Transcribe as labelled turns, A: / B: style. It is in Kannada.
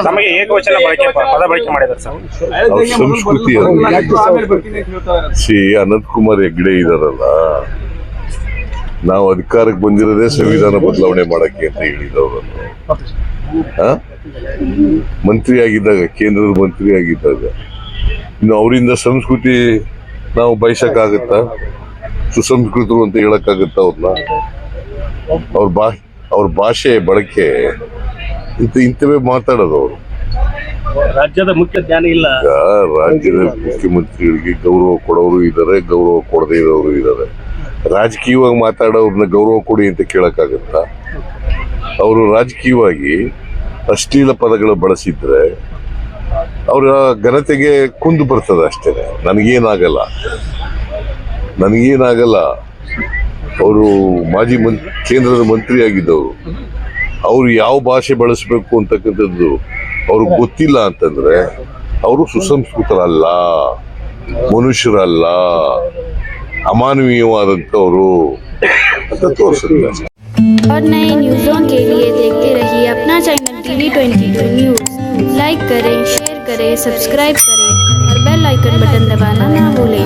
A: ನಮಗೆ ಏಕವಚನ ಪದ ಬಳಕೆ ಮಾಡಿದ್ದಾರೆ ಸರ್.
B: ಅವ್ರ ಸಂಸ್ಕೃತಿ ಅನಂತ್ ಕುಮಾರ್ ಹೆಗ್ಡೆ ಇದಾರಲ್ಲ, ನಾವು ಅಧಿಕಾರಕ್ಕೆ ಬಂದಿರೋದೇ ಸಂವಿಧಾನ ಬದಲಾವಣೆ ಮಾಡಕ್ಕೆ ಅಂತ ಹೇಳಿದವರು. ಮಂತ್ರಿ ಆಗಿದ್ದಾಗ, ಕೇಂದ್ರದ ಮಂತ್ರಿ ಆಗಿದ್ದಾಗ ಇನ್ನು ಅವರಿಂದ ಸಂಸ್ಕೃತಿ ನಾವು ಬಯಸಕ್ಕಾಗತ್ತಾ? ಸುಸಂಸ್ಕೃತರು ಅಂತ ಹೇಳಕ್ಕಾಗತ್ತ ಅವ್ರನ್ನ? ಅವ್ರ ಭಾಷೆ ಬಳಕೆ ಇಂಥವೇ ಮಾತಾಡೋದು ಅವರು.
A: ರಾಜ್ಯದ ಮುಖ್ಯ ಜ್ಞಾನ ಇಲ್ಲ.
B: ರಾಜ್ಯದ ಮುಖ್ಯಮಂತ್ರಿಗಳಿಗೆ ಗೌರವ ಕೊಡೋರು ಇದ್ದಾರೆ, ಗೌರವ ಕೊಡದೇ ಇರೋರು ಇದ್ದಾರೆ. ರಾಜಕೀಯವಾಗಿ ಮಾತಾಡೋರ್ನ ಗೌರವ ಕೊಡಿ ಅಂತ ಕೇಳಕ್ಕಾಗತ್ತಾ? ಅವರು ರಾಜಕೀಯವಾಗಿ ಅಶ್ಲೀಲ ಪದಗಳು ಬಳಸಿದ್ರೆ ಅವರ ಘನತೆಗೆ ಕುಂದು ಬರ್ತದೆ ಅಷ್ಟೇ. ನನಗೇನಾಗಲ್ಲ. ಅವರು ಮಾಜಿ ಕೇಂದ್ರದ ಮಂತ್ರಿ ಆಗಿದ್ದವರು. ಅವರು ಯಾವ ಭಾಷೆ ಬಳಸಬೇಕು ಅಂತಕ್ಕಂಥದ್ದು ಅವ್ರಿಗೆ ಗೊತ್ತಿಲ್ಲ ಅಂತಂದ್ರೆ ಅವರು ಸುಸಂಸ್ಕೃತರಲ್ಲ, ಮನುಷ್ಯರಲ್ಲ, ಅಮಾನವೀಯವಾದಂಥವ್ರು ಅಂತ ತೋರಿಸಿದ್ರು.
C: और नए न्यूज़ों के लिए देखते रहिए अपना चैनल TV22 न्यूज़। लाइक करें, शेयर करें, सब्सक्राइब करें और बेल आइकन बटन दबाना ना भूलें।